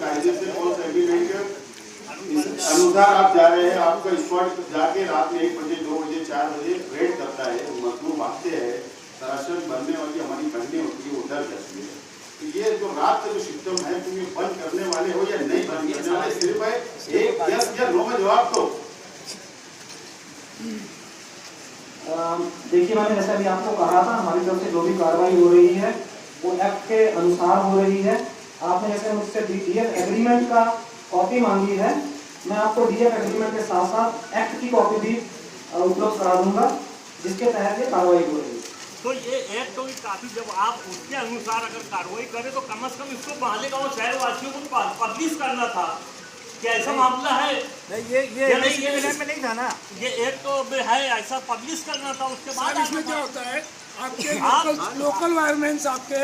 कायदे से कौन सा एग्रीमेंट अनुसार आप जा रहे हैं, आपका स्पॉट जाके रात में 1 बजे 2 बजे 4 बजे रेड करता है, मजदूर भागते हैं, राशन बनने वाली हमारी बहनें होती है उधर जाती है। तो ये जो रात का जो सिस्टम है, तुम ये बंद करने वाले हो या नहीं बंद करने वाले, सिर्फ है एक यस या नो में जवाब दो। देखिए, मैंने जैसे अभी आपको कहा था, हमारी तरफ से जो भी कार्रवाई हो रही है वो एक्ट के अनुसार हो रही है। आपने जैसे मुझसे डीएफ एग्रीमेंट का कॉपी मांगी है, मैं आपको डीएफ एग्रीमेंट के साथ साथ एक्ट की कॉपी भी उपलब्ध करा दूंगा, जिसके तहत ये कार्रवाई हो रही है। तो ये एक्ट और काफी, जब आप उसके अनुसार अगर कार्रवाई करें तो कम से कम इसको मालिक और शहरवासियों को पब्लिश करना था। क्या ऐसा मामला है? नहीं, ये में नहीं था ना। ये एक तो है, ऐसा पब्लिश करना था, उसके बाद इसमें क्या होता है, आपके लोकल वायरमैन, आपके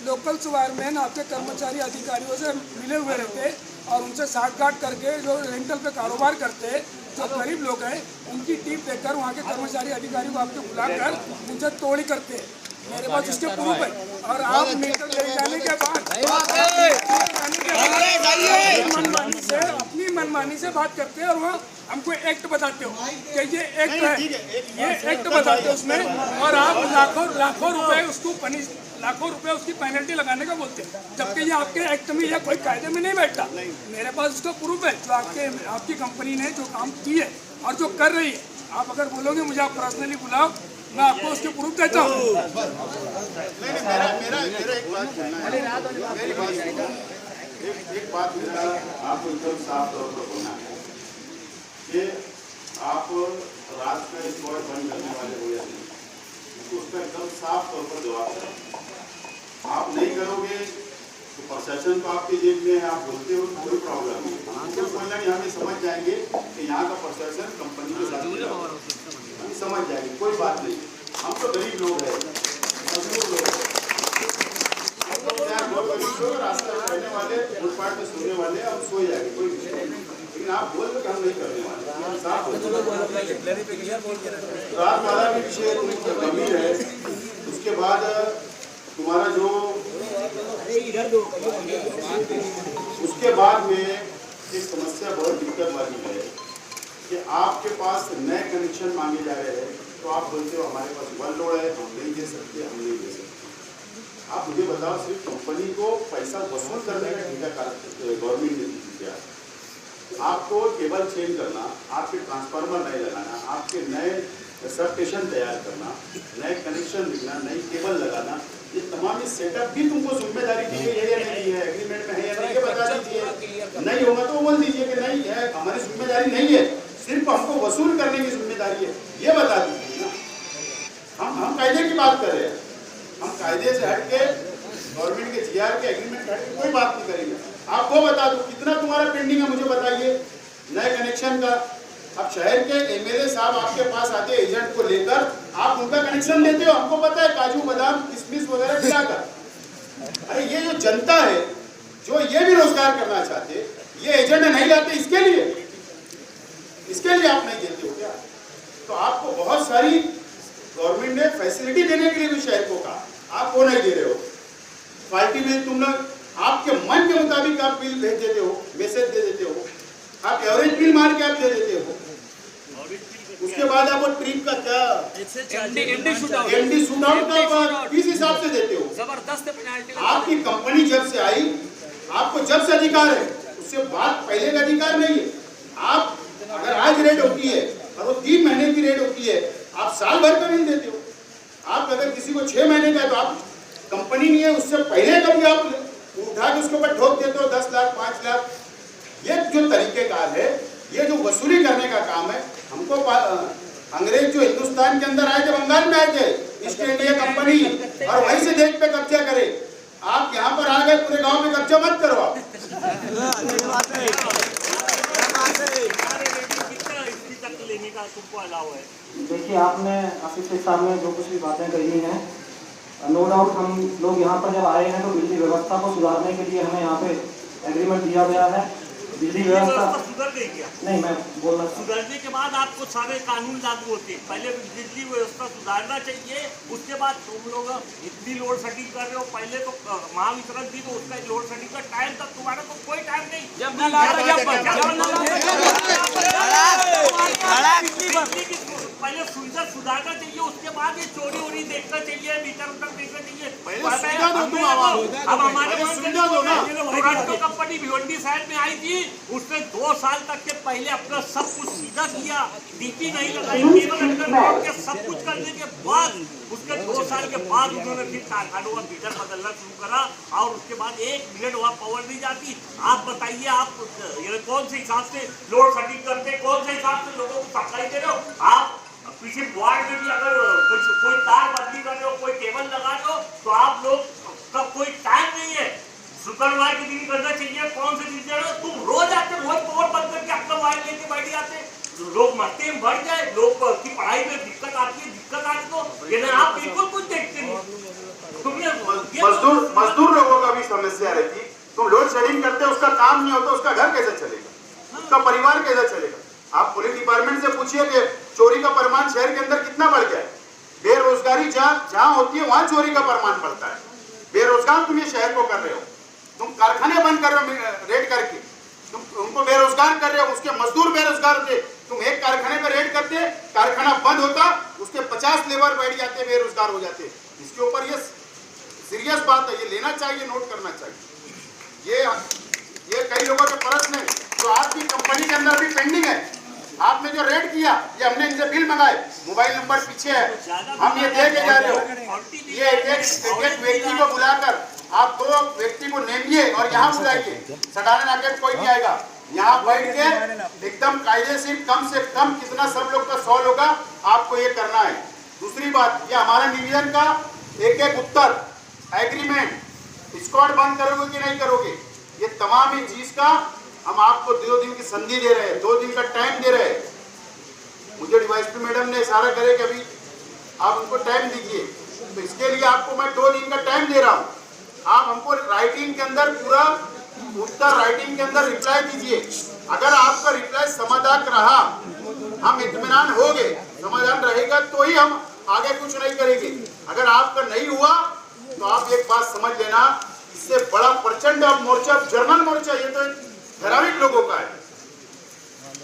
लोकल वायरमैन आपके कर्मचारी अधिकारियों से मिले हुए रहते और उनसे साठगांठ करके जो रेंटल पे कारोबार करते हैं, जो गरीब लोग हैं, उनकी टीम देकर वहाँ के कर्मचारी अधिकारियों को आपको बुलाकर उनसे तोड़ी करते हैं। मेरे पास उसके प्रूफ है। और आप मीटर ले जाने के बाद अपनी मनमानी से बात करते हैं और वहाँ हमको एक्ट बताते हो कि ये एक्ट है, ये एक्ट बताते हो उसमें, और आप लाखों रुपए उसकी पेनल्टी लगाने का बोलते हैं, जबकि ये आपके एक्ट में या कोई कायदे में नहीं बैठता। मेरे पास उसका प्रूफ है, जो आपकी कंपनी ने जो काम की है और जो कर रही है। आप अगर बोलोगे मुझे आप पर्सनली बुलाओ, मैं आपको उसके प्रूफ देता हूँ। एक बात आपको एकदम साफ तौर पर बोलना है कि आप रात का स्पॉट बंद करने वाले हो या नहीं, उसका एकदम साफ तौर पर जवाब दें। आप नहीं करोगे तो प्रशासन तो आपके जेब में है, आप बोलते हो कोई प्रॉब्लम नहीं, हमको समझना नहीं, हम समझ जाएंगे कि यहाँ का प्रशासन कंपनी के साथ हम समझ जाएंगे, कोई बात नहीं। हम तो गरीब लोग हैं, मजदूर लोग हैं, रास्ते में रहने वाले, फुटपाथ पे सोने वाले, हम सो जाएंगे, कोई विषय नहीं। लेकिन आप बोल रहे हम नहीं करने वाले, रात वाला भी विषय गंभीर है। उसके बाद तुम्हारा जो उसके बाद में एक समस्या बहुत दिक्कत वाली है कि आपके पास नए कनेक्शन मांगे जा रहे हैं, तो आप बोलते हो हमारे पास ओवरलोड है, हम नहीं दे सकते, हम नहीं दे सकते। आप मुझे बताओ, सिर्फ कंपनी को पैसा वसूल करने का ठेका गवर्नमेंट ने दिया, आपको केबल चेंज करना, आपके ट्रांसफार्मर नए लगाना, आपके नए सब स्टेशन तैयार करना, नए कनेक्शन लिखना, नई केबल लगाना, ये तमाम इस सेटअप भी तुमको जिम्मेदारी दी गई है या नहीं है, एग्रीमेंट में है या नहीं, ये बता दीजिए। नहीं होगा तो बोल दीजिए कि नहीं है, हमारी जिम्मेदारी नहीं है, सिर्फ हमको वसूल करने की जिम्मेदारी है, ये बता दीजिए ना। हम कायदे की बात कर रहे हैं, हम कायदे से हट के गवर्नमेंट के जीआर के एग्रीमेंट हट के कोई बात नहीं करेंगे। आप वो बता दो कितना तुम्हारा पेंडिंग है, मुझे बताइए नए कनेक्शन का। अब शहर के एमएलए साहब आपके पास आते हैं एजेंट को लेकर, आप उनका कनेक्शन लेते हो, हमको पता है, काजू बादाम किशमिश वगैरह मिलाकर। अरे ये जो जनता है, जो ये भी रोजगार करना चाहते, ये एजेंट नहीं लाते, इसके लिए आप नहीं देते हो क्या? तो आपको बहुत सारी गवर्नमेंट ने फैसिलिटी देने के लिए भी शहर को कहा, आप वो नहीं दे रहे हो। पार्टी बिल तुम लोग आपके मन के मुताबिक आप बिल भेज देते हो, मैसेज दे देते हो, आप एवरेज बिल मार के आप दे देते हो। उसके बाद आप वो ट्रिप का क्या एमडी शूट आउट का किस हिसाब से देते हो? जबरदस्त पेनल्टी। आपकी कंपनी जब से आई, आपको जब से अधिकार है, उससे बात पहले का अधिकार नहीं है। आप अगर आज रेट होती है और वो 3 महीने की रेट होती है, आप साल भर का बिल देते हो। आप अगर किसी को 6 महीने का है तो आप कंपनी नहीं है, उससे पहले कभी आप उठा के उसके ऊपर ठोक देते हो 10 लाख 5 लाख। ये जो तरीकेकार है, ये जो वसूली करने का काम है, हमको अंग्रेज जो हिंदुस्तान के अंदर आए थे, बंगाल में आए थे, ईस्ट इंडिया कंपनी, और वहीं से देश पे कब्जा करे। आप यहाँ पर आ गए, पूरे गांव पे कब्जा मत करो आप। देखिए, आपने आसिफ शेख साहब ने जो कुछ भी बातें कही हैं, नो डाउट हम लोग यहाँ पर जब आए हैं तो बिजली व्यवस्था को सुधारने के लिए हमें यहाँ पे एग्रीमेंट दिया गया है। बिजली व्यवस्था व्यवस्था सुधर गई क्या? नहीं, मैं बोलना सुधरने के बाद आपको सारे कानून लागू होते हैं। पहले बिजली व्यवस्था सुधारना चाहिए, उसके बाद तुम लोग इतनी लोड सेटिंग कर रहे हो। पहले तो महावितरण थी तो उसका लोड सेटिंग का टाइम था, तुम्हारा तो कोई टाइम नहीं। पहले सुविधा सुधारना चाहिए, उसके बाद ये चोरी वोरी देखना चाहिए, मीटर उटर देखना चाहिए। अब हमारे कंपनी भिवंडी साइड में आई थी, उसने 2 साल तक के पहले अपना सब कुछ सीधा किया, डीपी नहीं लगाई, केबल अंडरग्राउंड के सब कुछ करने के बाद उसके 2 साल के बाद उन्होंने फिर कारखानों का मीटर बदलना शुरू करा और उसके बाद 1 मिनट वहाँ पावर नहीं जाती। आप बताइए, आप ये कौन से हिसाब से लोड सेटिंग करते, कौन से हिसाब से लोगों को सप्लाई दे रहे हो? आप किसी वार्ड में भी अगर कोई तार बदली कर रहे हो, कोई केबल लगा रहे हो, तो आप लोग का कोई टाइम नहीं है, शुक्रवार के दिन करना चाहिए। कौन से दिन रहे हो तुम? रोज आते, रोज पावर बंद करके अपना वायर लेके बैठ जाते, लोग मरते हैं, बढ़ जाए, लोग की पढ़ाई में दिक्कत आती है, दिक्कत आती तो ये आप बिल्कुल कुछ देखते नहीं। तुमने मजदूर लोगों का भी समस्या रहती। तुम लोड शेडिंग करते हो, उसका काम नहीं होता, उसका घर कैसे चलेगा, उसका परिवार कैसे चलेगा? आप पुलिस डिपार्टमेंट से पूछिए कि चोरी का परिमाण शहर के अंदर कितना बढ़ गया है। बेरोजगारी जहां होती है वहां चोरी का परिमाण बढ़ता है। बेरोजगार तुम ये शहर को कर रहे हो, तुम कारखाने बंद कर रहे हो रेड करके, तुम उनको बेरोजगार कर रहे हो, उसके मजदूर बेरोजगार होते। तुम एक कारखाने पर रेड करते, कारखाना बंद होता, उसके 50 लेबर बैठ जाते, बेरोजगार हो जाते। इसके ऊपर ये सीरियस बात है, ये लेना चाहिए, नोट करना चाहिए। ये कई लोगों के प्रश्न है जो आपकी कंपनी के अंदर भी पेंडिंग है। आपने जो रेड किया, ये हमने इनसे बिल मंगाए, मोबाइल नंबर पीछे है, हम ये दे के जा रहे हो। ये एक व्यक्ति को बुलाकर आप 2 व्यक्ति को नेमिए और यहाँ बुलाइए, सटाने नाके कोई नहीं आएगा। यहाँ बैठ के एकदम कायदेशीर, कम से कम कितना सब लोग का 100 होगा, आपको ये करना है। दूसरी बात, ये हमारा निवेदन का एक उत्तर, एग्रीमेंट, स्क्वाड बंद करोगे कि नहीं करोगे, ये तमाम ही चीज का हम आपको 2 दिन की संधि दे रहे हैं, 2 दिन का टाइम दे रहे हैं। मुझे डीवाईएसपी मैडम ने इशारा करे कि अभी आप उनको टाइम दीजिए, तो इसके लिए आपको मैं 2 दिन का टाइम दे रहा हूँ। आप हमको राइटिंग के अंदर पूरा उत्तर, राइटिंग के अंदर रिप्लाई दीजिए। अगर आपका रिप्लाई समाधान रहा, हम इत्मीनान हो गए, समाधान रहेगा तो ही हम आगे कुछ नहीं करेंगे। अगर आपका नहीं हुआ तो आप एक बात समझ लेना, इससे बड़ा प्रचंड मोर्चा, जर्नल मोर्चा, ये तो धाराविक लोगों का है,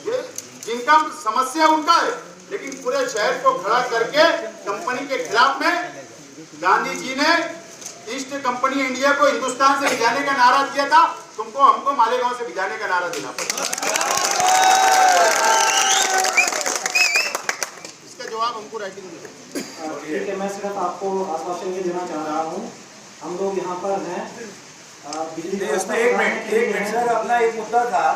ये जिनका समस्या उनका है, लेकिन पूरे शहर को खड़ा करके कंपनी के खिलाफ में गांधी जी ने ईस्ट कंपनी इंडिया को हिंदुस्तान से भिजाने का नारा दिया था, तुमको हमको मालेगांव से भिजाने का नारा देना पड़ा। इसका जवाब हमको राइटिंग में। ठीक है, मैं सिर्फ आपको आश्वासन ये देना चाह रहा हूँ, हम लोग यहाँ पर हैं बिजली व्यवस्था। एक मिनट सर, अपना एक मुद्दा था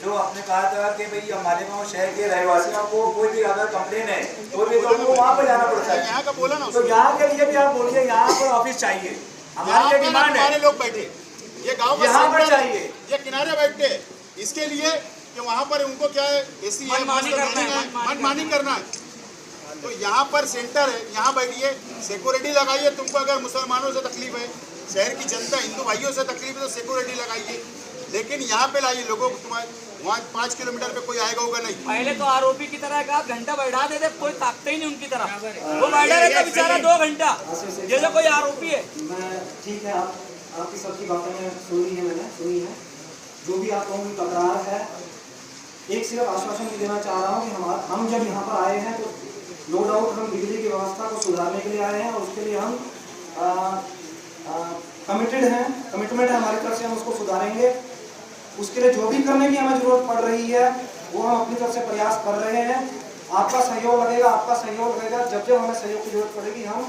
जो आपने कहा था कि भाई हमारे गाँव शहर के रहवासियों को कोई भी अगर कंप्लेन है तो भी तो हमको वहाँ पर जाना पड़ता है। यहाँ का बोला ना, तो यहाँ के लिए भी आप बोलिए, यहाँ पर ऑफिस चाहिए, हमारी ये डिमांड है। लोग बैठे, ये गाँव यहाँ पर चाहिए, ये किनारे बैठते, इसके लिए कि वहाँ पर उनको क्या है, एसी है, मनमानी करना है। तो यहाँ पर सेंटर है, यहाँ बैठिए, सिक्योरिटी लगाइए। तुमको अगर मुसलमानों से तकलीफ है, शहर की जनता, हिंदू भाइयों से तकलीफ है, तो सिक्योरिटी लगाइए। लेकिन यहाँ पे लाइए लोगों को, तुम्हारे वहाँ 5 किलोमीटर पे कोई आएगा होगा नहीं। पहले तो आरोपी की तरह का घंटा बैठा देते, कोई ताकते ही नहीं उनकी तरह, वो बैठा रहता बेचारा 2 घंटा, जैसे कोई आरोपी है। मैं ठीक है, आपकी सबकी बातें मैंने सुनी है, जो भी आप लोगों की तकरार है, एक सिर्फ आश्वासन ये देना चाह रहा हूँ कि हम जब यहाँ पर आए हैं तो नो डाउट हम बिजली की व्यवस्था को सुधारने के लिए आए हैं और उसके लिए हम कमिटेड हैं, कमिटमेंट है हमारी तरफ से, हम उसको सुधारेंगे। उसके लिए जो भी करने की हमें जरूरत पड़ रही है वो हम अपनी तरफ से प्रयास कर रहे हैं। आपका सहयोग लगेगा, आपका सहयोग लगेगा, जब हमें सहयोग की जरूरत पड़ेगी हम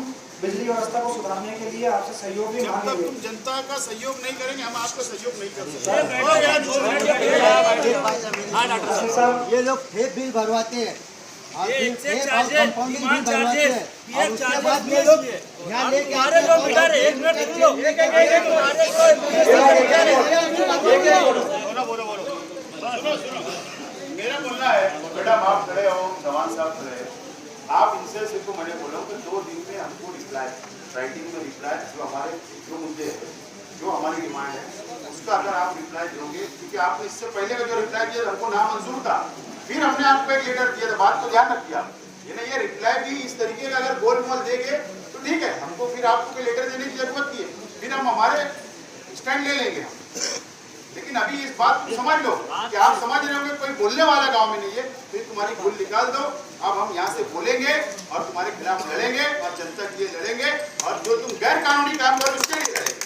बिजली व्यवस्था को सुधारने के लिए आपसे सहयोग भी मांगेंगे। तुम जनता का सहयोग नहीं करेंगे, हम आपका सहयोग नहीं कर सकते। ये लोग फेक बिल भरवाते हैं और कंपाउंडिंग बिल भरवाते हैं और उसके बाद ये लोग यहाँ लेके मेरा बोलना है, मैडम आप खड़े हो, जवान साहब खड़े हैं, आप इनसे सिर्फ मैंने बोला कि 2 दिन में हमको रिप्लाई, राइटिंग में रिप्लाई, जो हमारे जो मुद्दे हैं, जो हमारी डिमांड है उसका अगर आप रिप्लाई दोगे, क्योंकि आपने इससे पहले का जो रिप्लाई दिया हमको नामंजूर था, फिर हमने आपको एक लेटर दिया था, बात को ध्यान रखिए आप। ये नहीं, ये रिप्लाई भी इस तरीके का अगर गोल मोल देंगे तो ठीक है, हमको फिर आपको कोई लेटर देने की जरूरत नहीं है, फिर हम हमारे स्टैंड ले लेंगे हम। लेकिन अभी इस बात को समझ लो कि आप समझ रहे होंगे कोई बोलने वाला गांव में नहीं है, फिर तुम्हारी भूल निकाल दो। अब हम यहाँ से बोलेंगे और तुम्हारे खिलाफ लड़ेंगे और जनता के लिए लड़ेंगे, और जो तुम गैर कानूनी काम करो उसके लिए लड़ेंगे।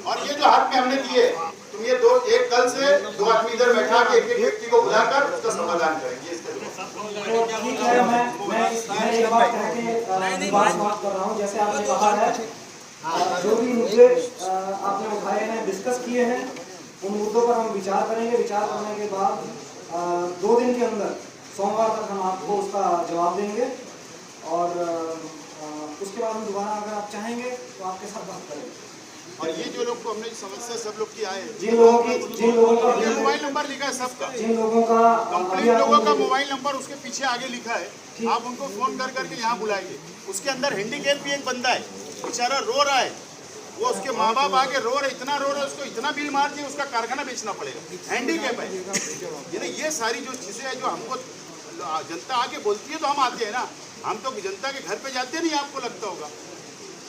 और ये जो हाथ में हमने दिए, तुम ये दो, एक कल से दो आदमी इधर बैठा के एक व्यक्ति को बुलाकर उसका समाधान करेंगे। तो ठीक है, मैं एक बात कह के बात समाप्त कर रहा हूँ। जैसे आपने कहा है, जो भी मुद्दे आपने उठाए हैं, डिस्कस किए हैं, उन मुद्दों पर हम विचार करेंगे। विचार करने के बाद 2 दिन के अंदर सोमवार तक हम आपको उसका जवाब देंगे, और उसके बाद हम दोबारा अगर आप चाहेंगे तो आपके साथ बात करेंगे। और ये जो लोग को हमने समस्या सब लोग की आए, जिन लोगों का मोबाइल नंबर लिखा है सबका, जिन लोगों का कंप्लेंट लोगों का मोबाइल नंबर उसके पीछे आगे लिखा है, आप उनको फोन कर करके यहाँ बुलाएंगे। उसके अंदर हैंडीकैप भी एक बंदा है, बेचारा रो रहा है, वो उसके माँ बाप आके रो रहे, इतना रो रहे, उसको इतना बिल मार दिया, उसका कारखाना बेचना पड़ेगा, हैंडीकैप है। ये सारी जो चीजें हैं जो हमको जनता आके बोलती है तो हम आते हैं ना, हम तो जनता के घर पे जाते नहीं, आपको लगता होगा।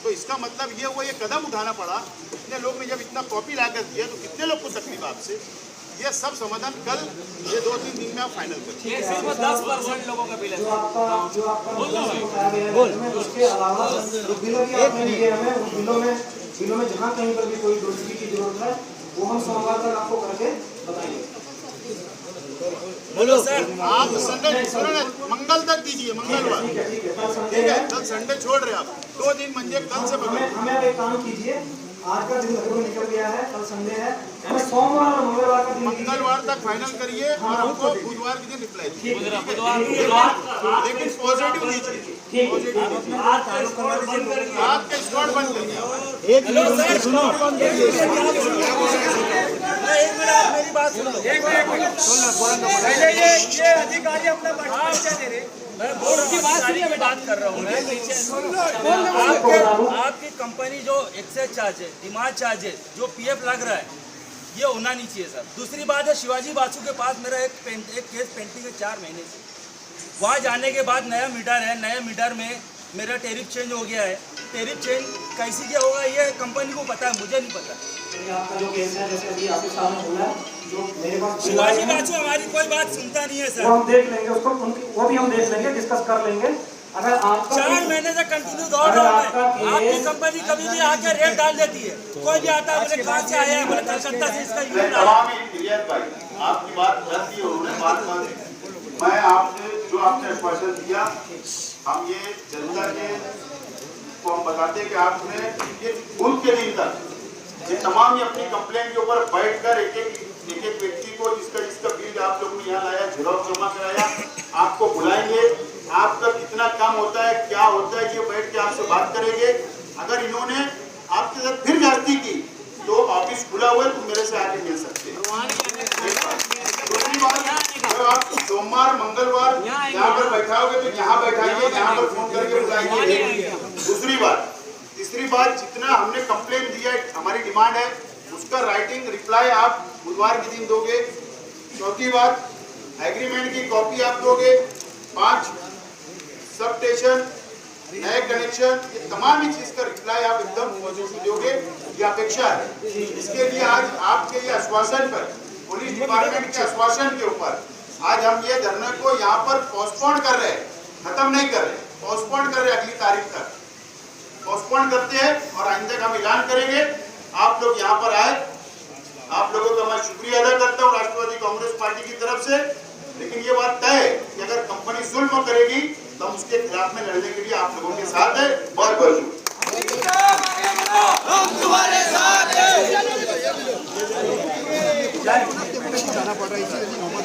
तो इसका मतलब ये हुआ, ये कदम उठाना पड़ा। इतने लोग ने जब इतना कॉपी ला कर दिया तो कितने लोग को तकलीफ आपसे, ये सब समाधान कल ये 2-3 दिन में आप फाइनल करें। ये सिर्फ 10% लोगों का बिल है। जो आपका बताया गया है, उसके अलावा जो बिल भी आपने लिए हमें, उन बिलों में जहाँ कहीं पर भी कोई दुरुस्ती की जरूरत है, वो हम सोमवार तक आपको करके बताएंगे। बोलो सर, आप संडे मंगल तक दीजिए, मंगलवार। ठीक है, ठीक है, कल संडे छोड़ रहे आप, 2 दिन म्हणजे कल से पकड़ो। हमें अब एक काम कीजिए, आज का दिन लगभग निकल गया है, कल संडे है, हमें सोमवार और मंगलवार का दिन दीजिए। मंगलवार तक फाइनल करिए और हमको बुधवार के दिन रिप्लाई दीजिए, लेकिन पॉजिटिव दीजिए, पॉजिटिव। रात का स्क्वाड बंद करिए। एक मिनट सुनो, एक मिनट आप मेरी बात सुनो। पहले ये अधिकारी अपना परिचय दे रहे, मैं बोर्ड की बात कर रहा हूँ। आपकी कंपनी जो एक्साइज चार्जेस, डिमांड चार्जेस, जो पीएफ लग रहा है, ये होना नहीं चाहिए सर। दूसरी बात है, शिवाजी बासु के पास मेरा एक केस पेंटिंग है 4 महीने से। वहाँ जाने के बाद नया मीटर है, नए मीटर में मेरा टैरिफ चेंज हो गया है। टैरिफ चेंज कैसे क्या होगा ये कंपनी को पता है, मुझे नहीं पता। आपका जो केस है, जैसे अभी आपके सामने बोला है, जो मेरे पास शिवाजी बासु हमारी कोई बात सुनता नहीं है वो सर। हम देख लेंगे उसको, वो भी हम देख लेंगे, डिस्कस कर लेंगे। अगर आपका 4 महीने से कंटिन्यू दौड़ रहा हूँ मैं। आपकी कंपनी कभी भी आके रेट डाल देती है, कोई भी आता है बोले कहाँ से आया है, बोले कलकत्ता से इसका यूनिट आया। तमाम इंजीनियर भाई, आपकी बात रद्द की, उन्होंने बात मान। मैं आपसे जो आपने आश्वासन दिया, हम ये जनता के को हम बताते हैं कि आपने ये बूथ के दिन तक ये तमाम ये अपनी कंप्लेंट के ऊपर बैठकर एक एक व्यक्ति को जिसका बिल आप लोगों ने यहाँ लाया, झिड़क जमा कराया, आपको बुलाएंगे, आपका कितना काम होता है, क्या होता है, ये बैठ के आपसे बात करेंगे। अगर इन्होंने आपके साथ फिर जास्ती की तो ऑफिस खुला हुआ है, तो मेरे से आके मिल सकते हैं। दूसरी बात, जब आप सोमवार मंगलवार यहाँ पर बैठाओगे तो यहाँ बैठाइए, यहाँ पर फोन करके बुलाइए। दूसरी बात, तीसरी बात, जितना हमने कंप्लेन दिया है, हमारी डिमांड है, उसका राइटिंग रिप्लाई आप बुधवार के दिन दोगे। चौथी बात, एग्रीमेंट की कॉपी आप दोगे। 5 सब स्टेशन, नए कनेक्शन, ये तमाम ही चीज का रिप्लाई आप एकदम पॉजिटिव दोगे, ये अपेक्षा है। इसके लिए आज आपके ये आश्वासन पर, पुलिस डिपार्टमेंट के आश्वासन के ऊपर आज हम ये धरना को यहाँ पर पोस्टपोन कर रहे हैं, खत्म नहीं कर रहे, पोस्टपोन कर रहे हैं, अगली तारीख तक पोस्टपोन करते हैं और आइंदा का हम ऐलान करेंगे। आप लोग यहाँ पर आए, आप लोगों का मैं शुक्रिया अदा करता हूँ राष्ट्रवादी कांग्रेस पार्टी की तरफ से। लेकिन ये बात तय है कि अगर कंपनी जुल्म करेगी तो हम उसके खिलाफ में लड़ने के लिए आप लोगों के साथ है। बहुत बहुत जाना पड़ रहा है, इसीलिए मोहम्मद